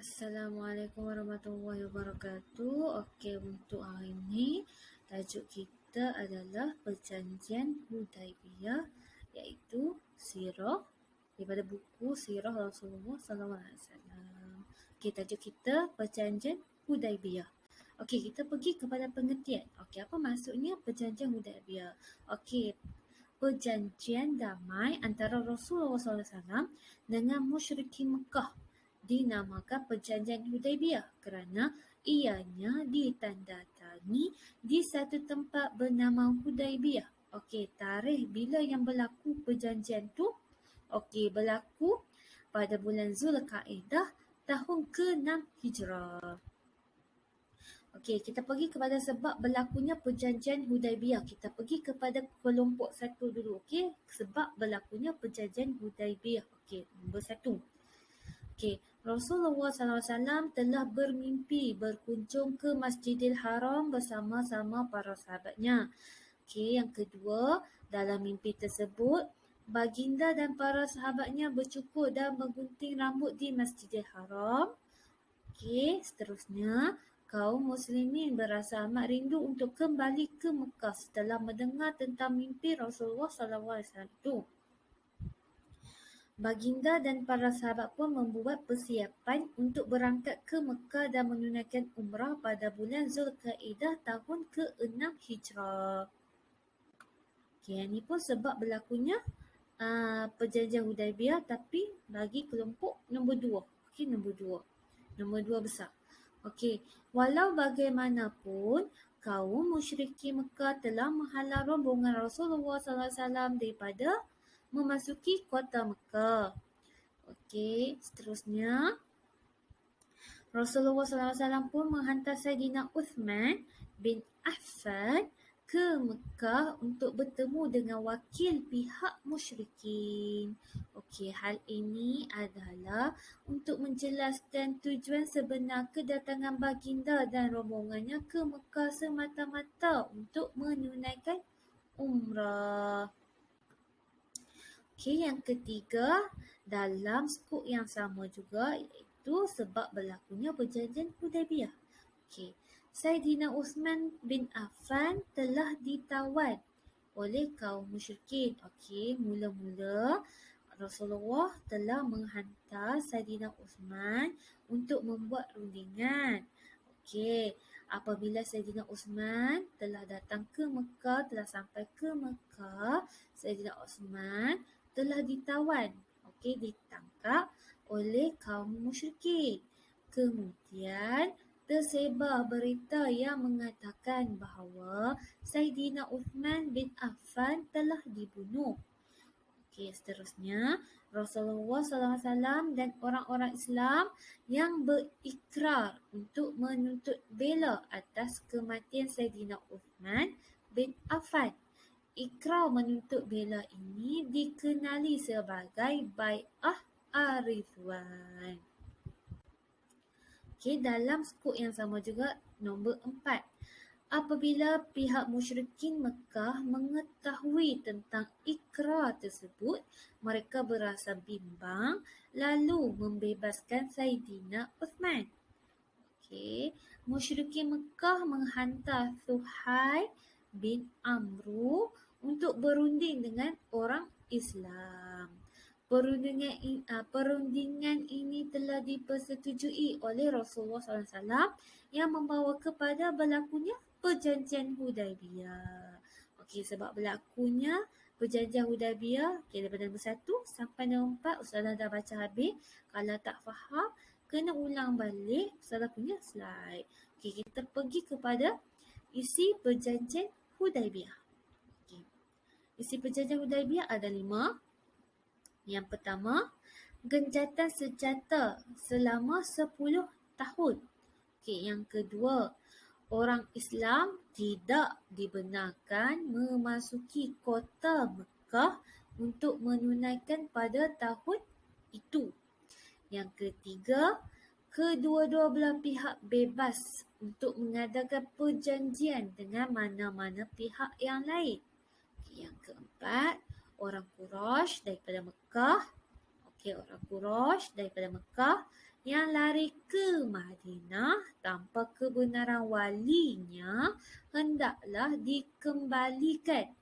Assalamualaikum warahmatullahi wabarakatuh. Okey, untuk hari ini tajuk kita adalah Perjanjian Hudaibiyah, iaitu sirah daripada buku Sirah Rasulullah SAW. Okey, tajuk kita Perjanjian Hudaibiyah. Okey, kita pergi kepada pengertian. Okey, apa maksudnya Perjanjian Hudaibiyah? Okey, perjanjian damai antara Rasulullah SAW dengan musyrikin Mekah dinamakan Perjanjian Hudaibiyah kerana ianya ditandatangani di satu tempat bernama Hudaibiyah. Okey, tarikh bila yang berlaku perjanjian tu? Okey, berlaku pada bulan Zulkaidah tahun ke-6 Hijrah. Okey, kita pergi kepada sebab berlakunya perjanjian Hudaibiyah. Kita pergi kepada kelompok satu dulu. Okey, sebab berlakunya perjanjian Hudaibiyah. Okey, nombor satu. Okey, Rasulullah SAW telah bermimpi berkunjung ke Masjidil Haram bersama-sama para sahabatnya. Okey, yang kedua, dalam mimpi tersebut, baginda dan para sahabatnya bercukur dan menggunting rambut di Masjidil Haram. Okey, seterusnya, kaum muslimin berasa amat rindu untuk kembali ke Mekah setelah mendengar tentang mimpi Rasulullah SAW itu. Baginda dan para sahabat pun membuat persiapan untuk berangkat ke Mekah dan menunaikan umrah pada bulan Zulkaidah tahun ke-6 Hijrah. Okey, ini pun sebab berlakunya perjanjian Hudaibiyah, tapi bagi kelompok nombor 2. Okey, nombor 2. Nombor 2 besar. Okey, walau bagaimanapun, kaum musyrikin Mekah telah menghalau rombongan Rasulullah SAW daripada memasuki kota Mekah. Okey, seterusnya, Rasulullah SAW pun menghantar Saidina Uthman bin Affan ke Mekah untuk bertemu dengan wakil pihak musyrikin. Okey, hal ini adalah untuk menjelaskan tujuan sebenar kedatangan baginda dan rombongannya ke Mekah semata-mata untuk menunaikan umrah. Okey, yang ketiga, dalam skop yang sama juga, iaitu sebab berlakunya perjanjian Hudaibiyah. Okey, Saidina Uthman bin Affan telah ditawan oleh kaum musyrikin. Okey, mula-mula Rasulullah telah menghantar Saidina Uthman untuk membuat rundingan. Okey, apabila Saidina Uthman telah datang ke Mekah, telah sampai ke Mekah, Saidina Uthman telah ditawan. Okey, ditangkap oleh kaum musyrikin. Kemudian tersebar berita yang mengatakan bahawa Saidina Uthman bin Affan telah dibunuh. Okey, seterusnya, Rasulullah SAW dan orang-orang Islam yang berikrar untuk menuntut bela atas kematian Saidina Uthman bin Affan. Ikrar menuntut bela ini dikenali sebagai Bai'ah Ar-Ridwan. Okey, dalam skop yang sama juga, nombor 4. Apabila pihak musyrikin Mekah mengetahui tentang ikrar tersebut, mereka berasa bimbang lalu membebaskan Saidina Uthman. Okey, musyrikin Mekah menghantar Suhail bin Amru untuk berunding dengan orang Islam. Perundingan ini telah dipersetujui oleh Rasulullah SAW yang membawa kepada berlakunya perjanjian Hudaibiyah. Okey, sebab berlakunya perjanjian Hudaibiyah, okay, daripada nombor 1 sampai nombor 4 Ustazah dah baca habis. Kalau tak faham, kena ulang balik Ustazah punya slide. Okey, kita pergi kepada isi perjanjian Hudaibiyah. Okey, isi perjanjian Hudaibiyah ada 5. Yang pertama, genjatan senjata selama 10 tahun. Okey, yang kedua, orang Islam tidak dibenarkan memasuki kota Mekah untuk menunaikan pada tahun itu. Yang ketiga, kedua-dua belah pihak bebas untuk mengadakan perjanjian dengan mana-mana pihak yang lain. Okey, yang keempat, orang Quraisy daripada Mekah. Okey, orang Quraisy daripada Mekah yang lari ke Madinah tanpa kebenaran walinya hendaklah dikembalikan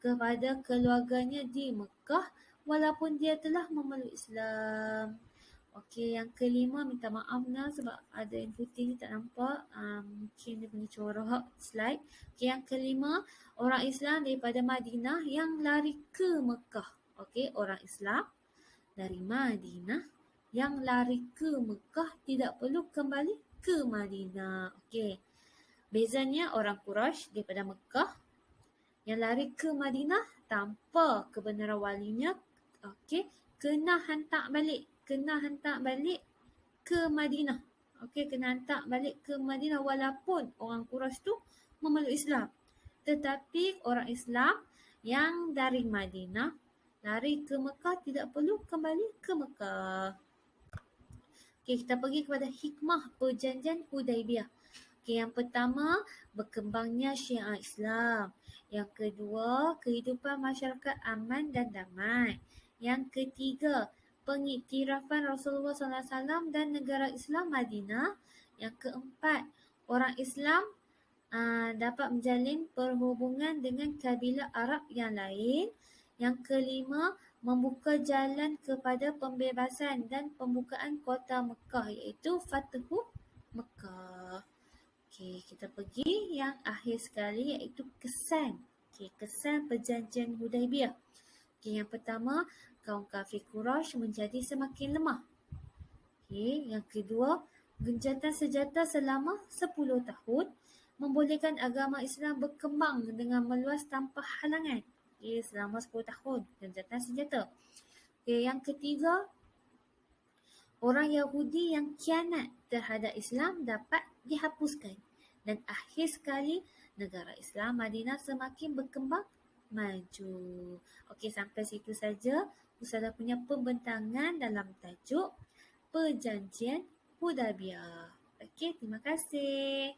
kepada keluarganya di Mekah walaupun dia telah memeluk Islam. Okey, yang kelima, minta maaf Nah sebab ada yang putih ni tak nampak. Mungkin dia punya corak slide. Okey, yang kelima, orang Islam daripada Madinah yang lari ke Mekah. Okey, orang Islam dari Madinah yang lari ke Mekah tidak perlu kembali ke Madinah. Okey. Bezanya orang Quraisy daripada Mekah yang lari ke Madinah tanpa kebenaran walinya, okey, kena hantar balik ke Madinah. Okey, kena hantar balik ke Madinah walaupun orang Quraisy tu memeluk Islam. Tetapi orang Islam yang dari Madinah lari ke Mekah tidak perlu kembali ke Mekah. Okey, kita pergi kepada hikmah perjanjian Hudaibiyah. Okey, yang pertama, berkembangnya Syiah Islam. Yang kedua, kehidupan masyarakat aman dan damai. Yang ketiga, pengiktirafan Rasulullah SAW dan negara Islam Madinah. Yang keempat, orang Islam dapat menjalin perhubungan dengan kabilah Arab yang lain. Yang kelima, membuka jalan kepada pembebasan dan pembukaan kota Mekah iaitu Fathu Mekah. Okey, kita pergi yang akhir sekali iaitu kesan. Okey, kesan perjanjian Hudaibiyah. Okey, yang pertama, kaum kafir Quraisy menjadi semakin lemah. Okey, yang kedua, genjatan senjata selama 10 tahun membolehkan agama Islam berkembang dengan meluas tanpa halangan. Okey, selama 10 tahun genjatan senjata. Okey, yang ketiga, orang Yahudi yang khianat terhadap Islam dapat dihapuskan. Dan akhir sekali, negara Islam Madinah semakin berkembang maju. Okey, sampai situ saja Ustazah punya pembentangan dalam tajuk Perjanjian Hudaibiyah. Okey, terima kasih.